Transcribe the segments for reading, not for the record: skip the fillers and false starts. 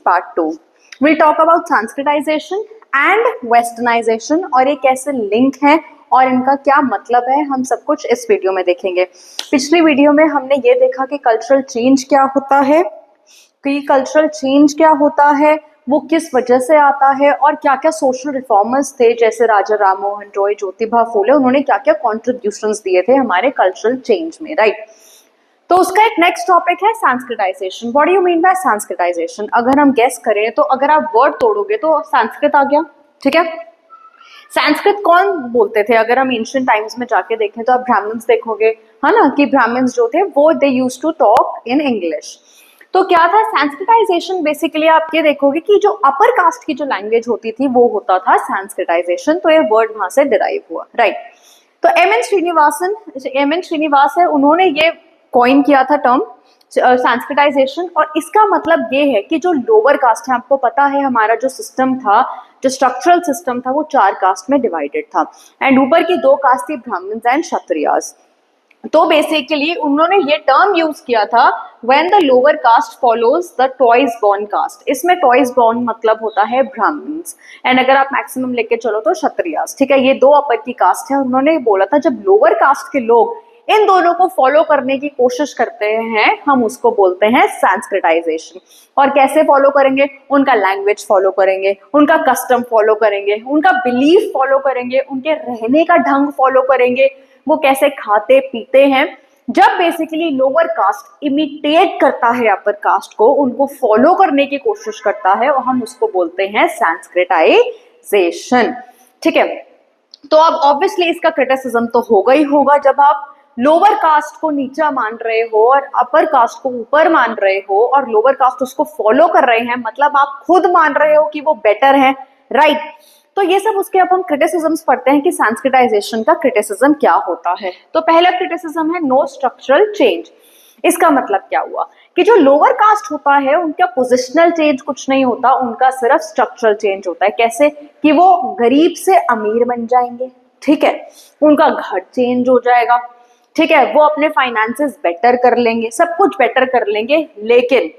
Part 2। Will talk about Sanskritization and westernization और ये कैसे लिंक है और इनका क्या मतलब है, हम सब कुछ इस वीडियो में देखेंगे। पिछली वीडियो में हमने ये देखा कि कल्चरल चेंज क्या होता है, वो किस वजह से आता है और क्या क्या सोशल रिफॉर्मर्स थे जैसे राजा राम मोहन रॉय, ज्योतिबा फूले, उन्होंने क्या क्या कॉन्ट्रीब्यूशंस दिए थे हमारे कल्चरल चेंज में, राइट। तो उसका एक नेक्स्ट टॉपिक है Sanskritisation. What do you mean bye Sanskritisation? अगर हम गेस करें तो अगर आप वर्ड तोड़ोगे तो संस्कृत आ गया, ठीक है। संस्कृत कौन बोलते थे? अगर हम एंशिएंट टाइम्स में जाके देखें तो आप ब्राह्मण्स देखोगे, है ना, कि ब्राह्मण्स जो थे वो they used to talk in English. तो क्या था संस्कृताइजेशन? बेसिकली आप ये देखोगे कि जो अपर कास्ट की जो लैंग्वेज होती थी वो होता था संस्कृताइजेशन। तो ये वर्ड वहां से डिराइव हुआ, राइट। तो एम एन श्रीनिवास है, उन्होंने ये कॉइन किया था टर्म संस्कृताइजेशन। और इसका मतलब ये है कि जो लोअर कास्ट है, आपको पता है हमारा जो सिस्टम था, जो स्ट्रक्चरल सिस्टम था, वो 4 कास्ट में डिवाइडेड था एंड ऊपर की 2 कास्ट थी ब्राह्मण्स एंड क्षत्रियास। तो बेसिकली उन्होंने ये टर्म यूज किया था when the lower caste follows the twice born caste. इसमें टॉइज बॉर्न मतलब होता है ब्राह्मण्स एंड अगर आप मैक्सिमम लेके चलो तो क्षत्रियास, ठीक है। ये 2 अपर की कास्ट है। उन्होंने बोला था जब लोअर कास्ट के लोग इन दोनों को फॉलो करने की कोशिश करते हैं, हम उसको बोलते हैं संस्कृताइजेशन। और कैसे फॉलो करेंगे? उनका लैंग्वेज फॉलो करेंगे, उनका कस्टम फॉलो करेंगे, उनका बिलीफ फॉलो करेंगे, उनके रहने का ढंग फॉलो करेंगे, वो कैसे खाते पीते हैं। जब बेसिकली लोअर कास्ट इमिटेट करता है अपर कास्ट को, उनको फॉलो करने की कोशिश करता है, और हम उसको बोलते हैं संस्कृताइजेशन, ठीक है। तो अब ऑब्वियसली इसका क्रिटिसिज्म तो होगा ही होगा। जब आप लोअर कास्ट को नीचा मान रहे हो और अपर कास्ट को ऊपर मान रहे हो और लोअर कास्ट उसको फॉलो कर रहे हैं, मतलब आप खुद मान रहे हो कि वो बेटर है, राइट। तो ये सब उसके अब हम क्रिटिसिज्म्स पढ़ते हैं कि संस्कृताइजेशन का क्रिटिसिज्म क्या होता है। तो पहला क्रिटिसिज्म है नो स्ट्रक्चरल चेंज। इसका मतलब क्या हुआ कि जो लोअर कास्ट होता है उनका पोजिशनल चेंज कुछ नहीं होता, उनका सिर्फ स्ट्रक्चरल चेंज होता है। कैसे? कि वो गरीब से अमीर बन जाएंगे, ठीक है, उनका घर चेंज हो जाएगा, ठीक है, वो अपने फाइनेंसेस बेटर कर लेंगे, सब कुछ बेटर कर लेंगे। लेकिन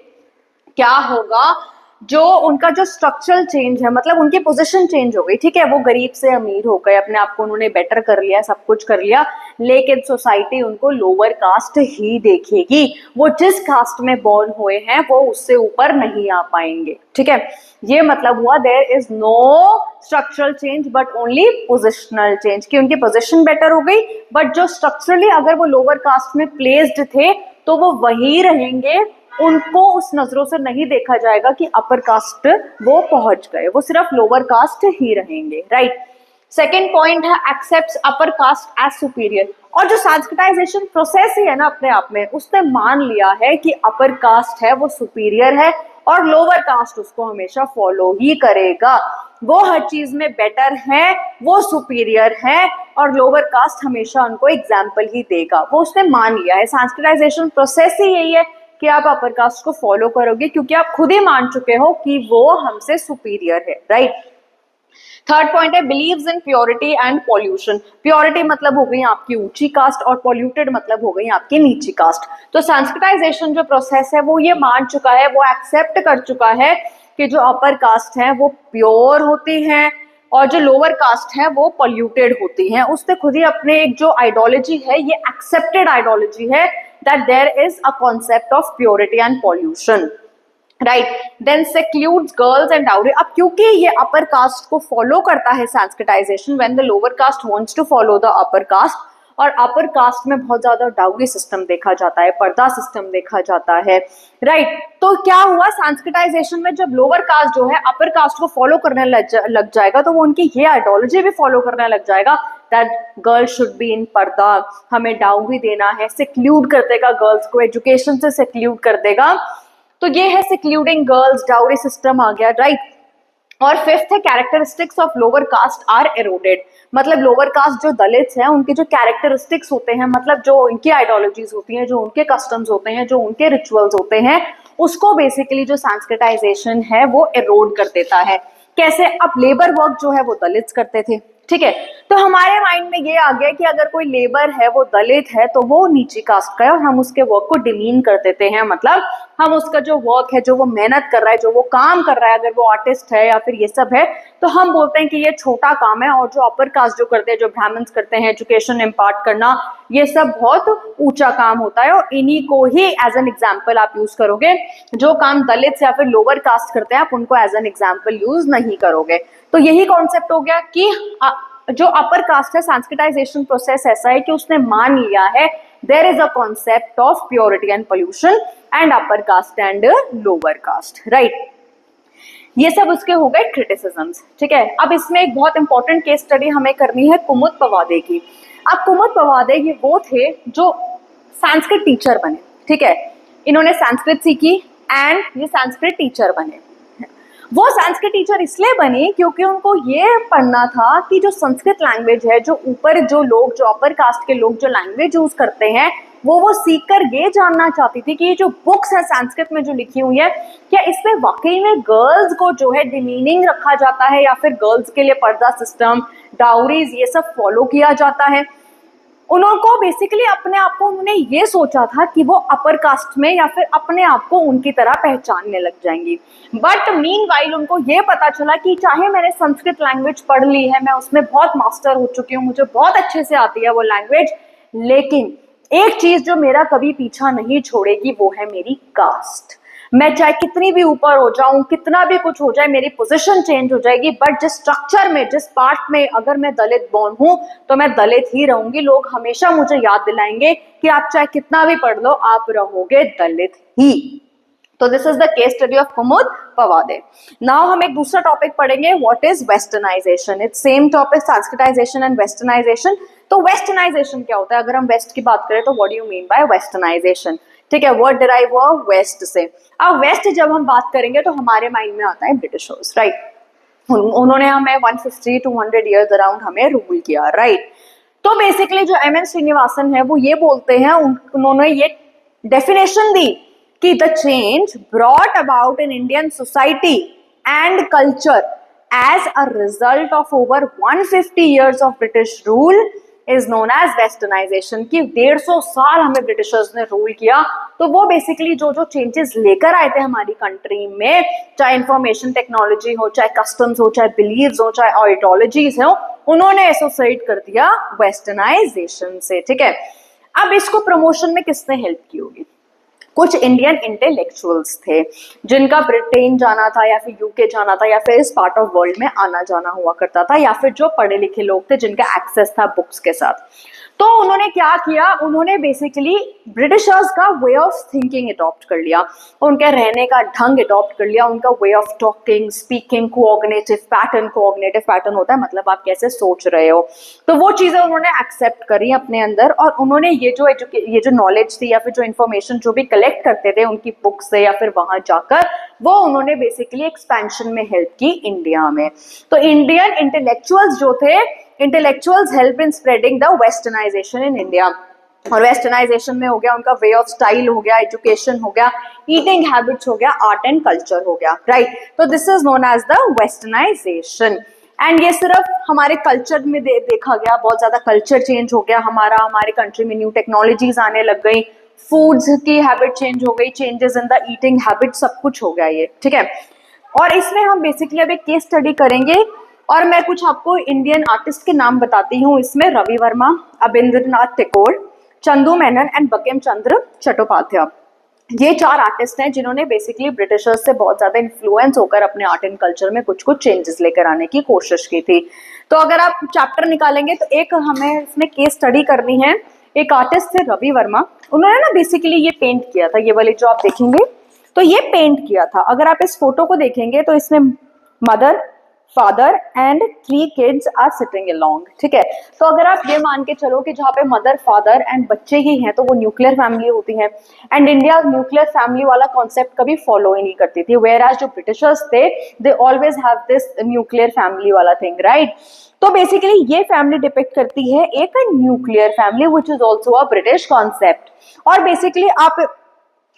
क्या होगा, जो उनका जो स्ट्रक्चरल चेंज है, मतलब उनकी पोजीशन चेंज हो गई, ठीक है, वो गरीब से अमीर हो गए, अपने आप को उन्होंने बेटर कर लिया, सब कुछ कर लिया, लेकिन सोसाइटी उनको लोअर कास्ट ही देखेगी। वो जिस कास्ट में बॉर्न हुए हैं वो उससे ऊपर नहीं आ पाएंगे, ठीक है। ये मतलब हुआ there is no structural change but only positional change, कि उनकी पोजीशन बेटर हो गई, बट जो स्ट्रक्चरली अगर वो लोअर कास्ट में प्लेस्ड थे तो वो वही रहेंगे, उनको उस नजरों से नहीं देखा जाएगा कि अपर कास्ट वो पहुंच गए, वो सिर्फ लोअर कास्ट ही रहेंगे, राइट। सेकेंड पॉइंट है accepts upper caste as superior. और जो संस्कृताइजेशन प्रोसेस ही है ना, अपने आप में उसने मान लिया है कि अपर कास्ट है वो सुपीरियर है और लोअर कास्ट उसको हमेशा फॉलो ही करेगा। वो हर चीज में बेटर है, वो सुपीरियर है और लोअर कास्ट हमेशा उनको एग्जाम्पल ही देगा, वो उसने मान लिया है। संस्कृताइजेशन प्रोसेस ही यही है कि आप अपर कास्ट को फॉलो करोगे क्योंकि आप खुद ही मान चुके हो कि वो हमसे सुपीरियर है, राइट। थर्ड पॉइंट है believes in purity and pollution. Purity मतलब हो गई आपकी ऊंची कास्ट और पॉल्यूटेड मतलब हो गई आपकी नीची कास्ट। तो संस्कृताइजेशन जो प्रोसेस है वो ये मान चुका है, वो एक्सेप्ट कर चुका है कि जो अपर कास्ट है वो प्योर होती है और जो लोअर कास्ट है वो पॉल्यूटेड होती है। उसने खुद ही अपने एक जो आइडियोलॉजी है, ये एक्सेप्टेड आइडियोलॉजी है that there is a concept of purity and pollution, right? Then secludes girls and dowry. अब क्योंकि ये upper caste को follow करता है Sanskritisation, when the lower caste wants to follow the upper caste, और upper caste में बहुत ज्यादा डाउरी सिस्टम देखा जाता है, पर्दा सिस्टम देखा जाता है, राइट। तो क्या हुआ संस्कृताइजेशन में, जब लोअर कास्ट जो है अपर कास्ट को फॉलो करने लग जाएगा तो वो उनकी ये आइडियोलॉजी भी फॉलो करने लग जाएगा that girl should be in पर्दा, हमें डाउरी देना है, सिक्लूड कर देगा गर्ल्स को, एजुकेशन से सिक्लूड कर देगा। तो ये है सिक्लूडिंग गर्ल्स, डाउरी सिस्टम आ गया, राइट। और फिफ्थ है characteristics of lower caste are eroded. मतलब लोअर कास्ट जो दलित्स हैं उनके जो कैरेक्टरिस्टिक्स होते हैं, मतलब जो उनकी आइडियोलॉजीज होती हैं, जो उनके कस्टम्स होते हैं, जो उनके रिचुअल्स होते हैं, उसको बेसिकली जो संस्कृताइजेशन है वो एरोड कर देता है। कैसे? अब लेबर वर्क जो है वो दलित्स करते थे, ठीक है, तो हमारे माइंड में ये आ गया कि अगर कोई लेबर है वो दलित है तो वो नीची कास्ट का है और हम उसके वर्क को डिमीन कर देते हैं, मतलब हम उसका जो वर्क है, जो वो मेहनत कर रहा है, जो वो काम कर रहा है, अगर वो आर्टिस्ट है या फिर ये सब है, तो हम बोलते हैं कि ये छोटा काम है। और जो अपर कास्ट जो करते हैं, जो ब्राह्मण्स करते हैं, एजुकेशन इम्पार्ट करना, ये सब बहुत ऊंचा काम होता है। और इन्हीं को ही एज एन एग्जाम्पल आप यूज करोगे। जो काम दलित या फिर लोअर कास्ट करते हैं आप उनको एज एन एग्जाम्पल यूज नहीं करोगे। तो यही कॉन्सेप्ट हो गया कि जो अपर कास्ट है, संस्कृताइजेशन प्रोसेस ऐसा है कि उसने मान लिया है there is a concept of purity and pollution and upper caste and lower caste, right. ये सब उसके हो गए क्रिटिसिज्म्स, ठीक है। अब इसमें एक बहुत इंपॉर्टेंट केस स्टडी हमें करनी है कुमुद पवादे की। अब कुमुद पवादे ये वो थे जो संस्कृत टीचर बने, ठीक है। इन्होंने संस्कृत सीखी एंड ये संस्कृत टीचर बने। वो संस्कृत टीचर इसलिए बनी क्योंकि उनको ये पढ़ना था कि जो संस्कृत लैंग्वेज है, जो ऊपर जो लोग, जो अपर कास्ट के लोग जो लैंग्वेज यूज करते हैं, वो सीख कर ये जानना चाहती थी कि ये जो बुक्स है संस्कृत में जो लिखी हुई है, क्या इसमें वाकई में गर्ल्स को जो है डिमीनिंग रखा जाता है या फिर गर्ल्स के लिए पर्दा सिस्टम, डाउरीज, ये सब फॉलो किया जाता है। उनको बेसिकली अपने आप को उन्होंने ये सोचा था कि वो अपर कास्ट में या फिर अपने आप को उनकी तरह पहचानने लग जाएंगी। बट मीनवाइल उनको ये पता चला कि चाहे मैंने संस्कृत लैंग्वेज पढ़ ली है, मैं उसमें बहुत मास्टर हो चुकी हूँ, मुझे बहुत अच्छे से आती है वो लैंग्वेज, लेकिन एक चीज जो मेरा कभी पीछा नहीं छोड़ेगी वो है मेरी कास्ट। मैं चाहे कितनी भी ऊपर हो जाऊं, कितना भी कुछ हो जाए, मेरी पोजीशन चेंज हो जाएगी, बट जिस स्ट्रक्चर में, जिस पार्ट में अगर मैं दलित बॉर्न हूं तो मैं दलित ही रहूंगी। लोग हमेशा मुझे याद दिलाएंगे कि आप चाहे कितना भी पढ़ लो, आप रहोगे दलित ही। तो this is the case study of Kumud Pawade. Now हम एक दूसरा टॉपिक पढ़ेंगे, what is westernisation. It's same topic, Sanskritisation and westernisation. तो वेस्टर्नाइजेशन क्या होता है? अगर हम वेस्ट की बात करें तो what do you mean by westernization, ठीक है। वर्ड डिराइव हुआ वेस्ट से। अब वेस्ट जब हम बात करेंगे तो हमारे माइंड में आता है ब्रिटिशर्स, राइट। उन्होंने हमें 150 to 100 ईयर्स अराउंड हमें रूल किया, राइट। तो बेसिकली जो एम एन श्रीनिवासन है वो ये बोलते हैं, उन्होंने ये डेफिनेशन दी कि the change brought about in Indian society and culture as a result of over 150 years of British rule is known as westernization. कि 150 साल हमें ब्रिटिशर्स ने रूल किया, तो वो बेसिकली जो जो चेंजेस लेकर आए थे हमारी कंट्री में, चाहे इंफॉर्मेशन टेक्नोलॉजी हो, चाहे कस्टम्स हो, चाहे बिलीव्स हो, चाहे आइडियोलॉजीज हो, उन्होंने एसोसिएट कर दिया वेस्टर्नाइजेशन से, ठीक है। अब इसको प्रमोशन में किसने हेल्प की होगी? कुछ इंडियन इंटेलेक्चुअल्स थे जिनका ब्रिटेन जाना था या फिर यूके जाना था या फिर इस पार्ट ऑफ वर्ल्ड में आना जाना हुआ करता था, या फिर जो पढ़े लिखे लोग थे जिनका एक्सेस था बुक्स के साथ। तो उन्होंने क्या किया? उन्होंने बेसिकली ब्रिटिशर्स का वे ऑफ थिंकिंग अडॉप्ट कर लिया, उनके रहने का ढंग अडॉप्ट कर लिया, उनका way of talking, speaking, coordinative pattern होता है मतलब आप कैसे सोच रहे हो, तो वो चीजें उन्होंने एक्सेप्ट करी अपने अंदर। और उन्होंने ये जो नॉलेज थी या फिर जो इन्फॉर्मेशन जो भी कलेक्ट करते थे उनकी बुक से या फिर वहां जाकर, वो उन्होंने बेसिकली एक्सपेंशन में हेल्प की इंडिया में। तो इंडियन इंटेलेक्चुअल्स जो थे, intellectuals help in spreading the westernization in India. और वेस्टर्नाइजेशन में हो गया उनका वे ऑफ स्टाइल, हो गया एजुकेशन, हो गया ईटिंग हैबिट्स, हो गया आर्ट एंड कल्चर, हो गया, राइट। तो this is known as the westernization. And ये सिर्फ हमारे कल्चर में देखा गया, बहुत ज्यादा कल्चर चेंज हो गया हमारा, हमारे कंट्री में न्यू टेक्नोलॉजीज आने लग गई, फूड्स की हैबिट चेंज हो गई, changes in the eating habit, सब कुछ हो गया ये, ठीक है। और इसमें हम बेसिकली अब एक केस स्टडी करेंगे और मैं कुछ आपको इंडियन आर्टिस्ट के नाम बताती हूँ। इसमें रवि वर्मा, अबिंद्रनाथ टैगोर, चंदू मेनन एंड बंकिम चंद्र चट्टोपाध्याय, ये 4 आर्टिस्ट हैं जिन्होंने बेसिकली ब्रिटिशर्स से बहुत ज्यादा इन्फ्लुएंस होकर अपने आर्ट एंड कल्चर में कुछ कुछ चेंजेस लेकर आने की कोशिश की थी। तो अगर आप चैप्टर निकालेंगे तो एक हमें इसमें केस स्टडी करनी है। एक आर्टिस्ट थे रवि वर्मा, उन्होंने ना बेसिकली ये पेंट किया था, ये वाले जो आप देखेंगे तो ये पेंट किया था। अगर आप इस फोटो को देखेंगे तो इसमें mother, father and 3 kids are sitting along, ठीक है। तो अगर आप ये मान के चलो कि जहाँ पे मदर, फादर एंड बच्चे ही हैं तो वो न्यूक्लियर फैमिली होती है। एंड इंडिया न्यूक्लियर फैमिली वाला कॉन्सेप्ट कभी फॉलो ही नहीं करती थी, वेयर एज जो ब्रिटिशर्स थे they always have this nuclear family वाला थिंग, राइट। तो बेसिकली ये फैमिली डिपिक्ट करती है एक nuclear family which is also a British concept. और बेसिकली आप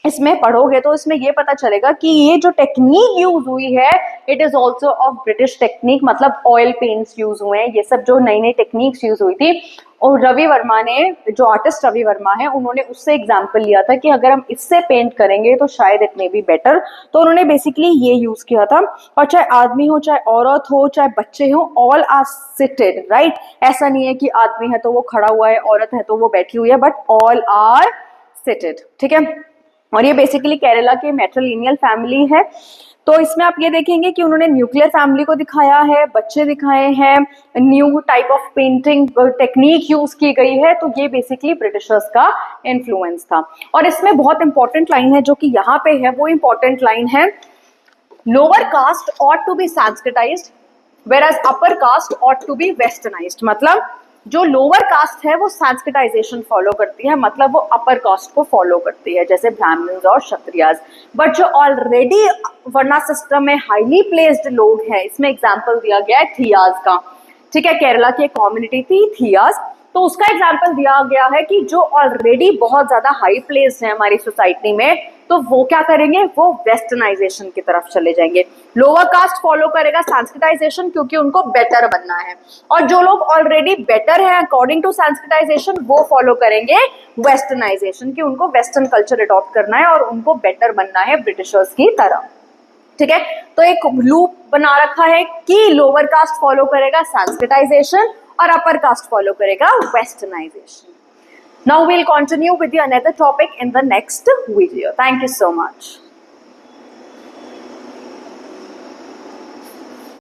इसमें पढ़ोगे तो इसमें ये पता चलेगा कि ये जो टेक्निक यूज हुई है it is also of British technique, मतलब ऑयल पेंट्स यूज हुए हैं, ये सब जो नई नई टेक्निक्स यूज हुई थी। और रवि वर्मा ने, जो आर्टिस्ट रवि वर्मा है, उन्होंने उससे एग्जाम्पल लिया था कि अगर हम इससे पेंट करेंगे तो शायद इट मे बी बेटर। तो उन्होंने बेसिकली ये यूज किया था। और चाहे आदमी हो, चाहे औरत हो, चाहे बच्चे हो, ऑल आर सिटेड, राइट। ऐसा नहीं है कि आदमी है तो वो खड़ा हुआ है, औरत है तो वो बैठी हुई है, बट ऑल आर सिटेड, ठीक है। और ये बेसिकली केरला के मैट्रिलिनियल फैमिली है। तो इसमें आप ये देखेंगे कि उन्होंने न्यूक्लियर फैमिली को दिखाया है, बच्चे दिखाए हैं, new type of painting technique use की गई है। तो ये बेसिकली ब्रिटिशर्स का इन्फ्लुएंस था। और इसमें बहुत इंपॉर्टेंट लाइन है जो कि यहाँ पे है, वो इंपॉर्टेंट लाइन है, lower caste ought to be sanskritized whereas upper caste ought to be westernized। मतलब जो लोअर कास्ट है वो संस्कृताइजेशन फॉलो करती है, मतलब वो अपर कास्ट को फॉलो करती है, जैसे ब्राह्मण्स और क्षत्रियास। बट जो ऑलरेडी वर्णा सिस्टम में हाईली प्लेस्ड लोग हैं, इसमें एग्जाम्पल दिया गया है थियाज का, ठीक है। केरला की एक कम्युनिटी थी थियाज, तो उसका एग्जाम्पल दिया गया है कि जो ऑलरेडी बहुत ज्यादा हाई प्लेस्ड है हमारी सोसाइटी में, तो वो क्या करेंगे, वो वेस्टर्नाइजेशन की तरफ चले जाएंगे। लोअर कास्ट फॉलो करेगा संस्कृताइजेशन क्योंकि उनको बेटर बनना है, और जो लोग ऑलरेडी बेटर है अकॉर्डिंग टू संस्कृताइजेशन वो फॉलो करेंगे वेस्टर्नाइजेशन, कि उनको वेस्टर्न कल्चर अडॉप्ट करना है और उनको बेटर बनना है ब्रिटिशर्स की तरह, ठीक है। तो एक लूप बना रखा है कि लोअर कास्ट फॉलो करेगा संस्कृताइजेशन और अपर कास्ट फॉलो करेगा westernisation. Now we'll continue with the another topic in the next video. Thank you so much.